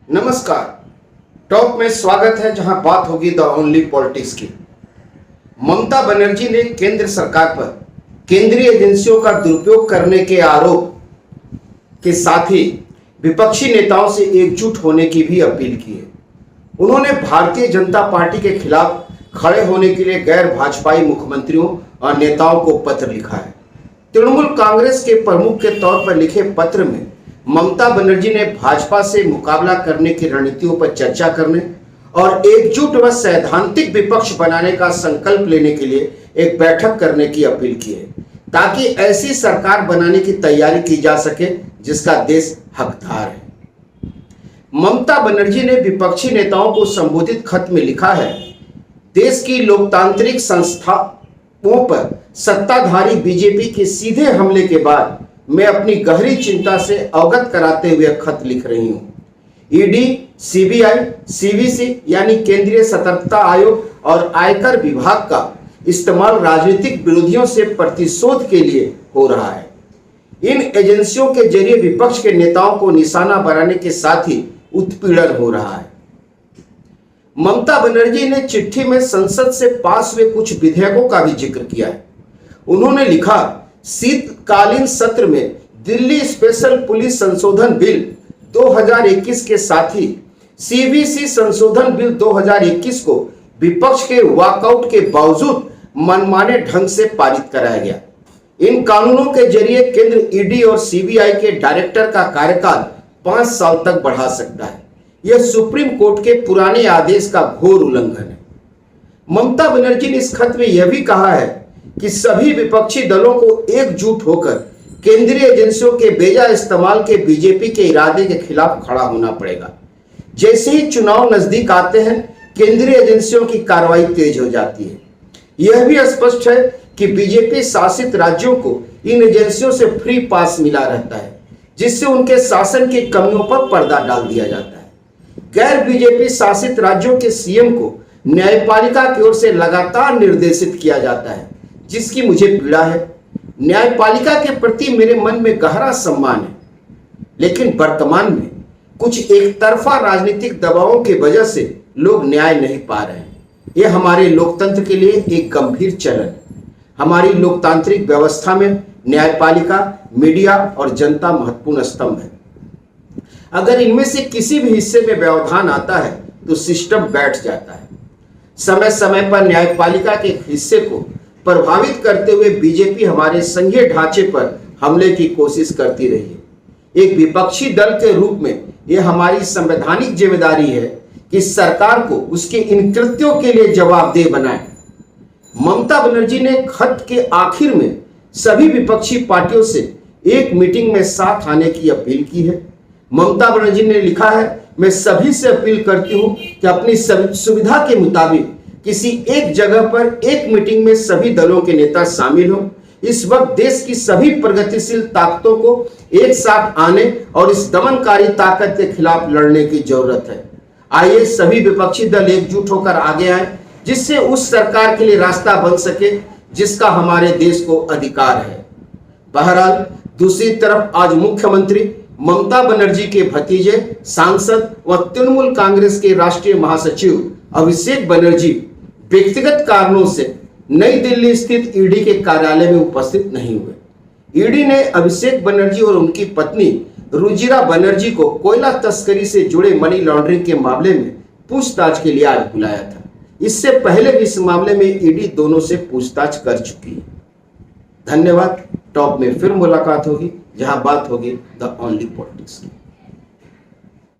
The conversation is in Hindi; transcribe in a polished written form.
नमस्कार। टॉप में स्वागत है, जहां बात होगी द ओनली पॉलिटिक्स की। ममता बनर्जी ने केंद्र सरकार पर केंद्रीय एजेंसियों का दुरुपयोग करने के आरोप के साथ ही विपक्षी नेताओं से एकजुट होने की भी अपील की है। उन्होंने भारतीय जनता पार्टी के खिलाफ खड़े होने के लिए गैर भाजपाई मुख्यमंत्रियों और नेताओं को पत्र लिखा है। तृणमूल कांग्रेस के प्रमुख के तौर पर लिखे पत्र में ममता बनर्जी ने भाजपा से मुकाबला करने की रणनीतियों पर चर्चा करने और एकजुट व सैद्धांतिक विपक्ष बनाने का संकल्प लेने के लिए एक बैठक करने की अपील की है, ताकि ऐसी सरकार बनाने की तैयारी की जा सके जिसका देश हकदार है। ममता बनर्जी ने विपक्षी नेताओं को संबोधित खत में लिखा है, देश की लोकतांत्रिक संस्थाओं पर सत्ताधारी बीजेपी के सीधे हमले के बाद मैं अपनी गहरी चिंता से अवगत कराते हुए खत लिख रही हूं। ईडी, सीबीआई, सीवीसी यानी केंद्रीय सतर्कता आयोग और आयकर विभाग का इस्तेमाल राजनीतिक विरोधियों से प्रतिशोध के लिए हो रहा है। इन एजेंसियों के जरिए विपक्ष के नेताओं को निशाना बनाने के साथ ही उत्पीड़न हो रहा है। ममता बनर्जी ने चिट्ठी में संसद से पास हुए कुछ विधेयकों का भी जिक्र किया है। उन्होंने लिखा, शीतकालीन सत्र में दिल्ली स्पेशल पुलिस संशोधन बिल 2021 के साथ ही सीवीसी संशोधन बिल 2021 को विपक्ष के वॉकआउट के बावजूद मनमाने ढंग से पारित कराया गया। इन कानूनों के जरिए केंद्र ईडी और सीबीआई के डायरेक्टर का कार्यकाल 5 साल तक बढ़ा सकता है। यह सुप्रीम कोर्ट के पुराने आदेश का घोर उल्लंघन है। ममता बनर्जी ने इस खत में यह भी कहा है कि सभी विपक्षी दलों को एकजुट होकर केंद्रीय एजेंसियों के बेजा इस्तेमाल के बीजेपी के इरादे के खिलाफ खड़ा होना पड़ेगा। जैसे ही चुनाव नजदीक आते हैं, केंद्रीय एजेंसियों की कार्रवाई तेज हो जाती है। यह भी स्पष्ट है कि बीजेपी शासित राज्यों को इन एजेंसियों से फ्री पास मिला रहता है, जिससे उनके शासन की कमियों पर पर्दा डाल दिया जाता है। गैर बीजेपी शासित राज्यों के सीएम को न्यायपालिका की ओर से लगातार निर्देशित किया जाता है, जिसकी मुझे पीड़ा है। न्यायपालिका के प्रति मेरे मन में गहरा सम्मान है, लेकिन वर्तमान में कुछ एक तरफा राजनीतिक दबावों की वजह से लोग न्याय नहीं पा रहे हैं। यह हमारे लोकतंत्र के लिए एक गंभीर चलन है। हमारी लोकतांत्रिक व्यवस्था में न्यायपालिका, मीडिया और जनता महत्वपूर्ण स्तंभ है। अगर इनमें से किसी भी हिस्से में व्यवधान आता है तो सिस्टम बैठ जाता है। समय समय पर न्यायपालिका के हिस्से को प्रभावित करते हुए बीजेपी हमारे संघीय ढांचे पर हमले की कोशिश करती रही है। एक विपक्षी दल के रूप में यह हमारी संवैधानिक जिम्मेदारी है कि सरकार को उसके इन कृत्यों के लिए जवाबदेह बनाए। ममता बनर्जी ने खत के आखिर में सभी विपक्षी पार्टियों से एक मीटिंग में साथ आने की अपील की है। ममता बनर्जी ने लिखा है, मैं सभी से अपील करती हूं कि अपनी सुविधा के मुताबिक किसी एक जगह पर एक मीटिंग में सभी दलों के नेता शामिल हों। इस वक्त देश की सभी प्रगतिशील ताकतों को एक साथ आने और इस दमनकारी ताकत के खिलाफ लड़ने की जरूरत है। आइए सभी विपक्षी दल एकजुट होकर आगे आए, जिससे उस सरकार के लिए रास्ता बन सके जिसका हमारे देश को अधिकार है। बहरहाल दूसरी तरफ आज मुख्यमंत्री ममता बनर्जी के भतीजे, सांसद व तृणमूल कांग्रेस के राष्ट्रीय महासचिव अभिषेक बनर्जी व्यक्तिगत कारणों से नई दिल्ली स्थित ईडी के कार्यालय में उपस्थित नहीं हुए। ईडी ने अभिषेक बनर्जी और उनकी पत्नी रुजिरा बनर्जी को कोयला तस्करी से जुड़े मनी लॉन्ड्रिंग के मामले में पूछताछ के लिए आज बुलाया था। इससे पहले भी इस मामले में ईडी दोनों से पूछताछ कर चुकी है। धन्यवाद। टॉप में फिर मुलाकात होगी, जहां बात होगी द ओनली पॉलिटिक्स की।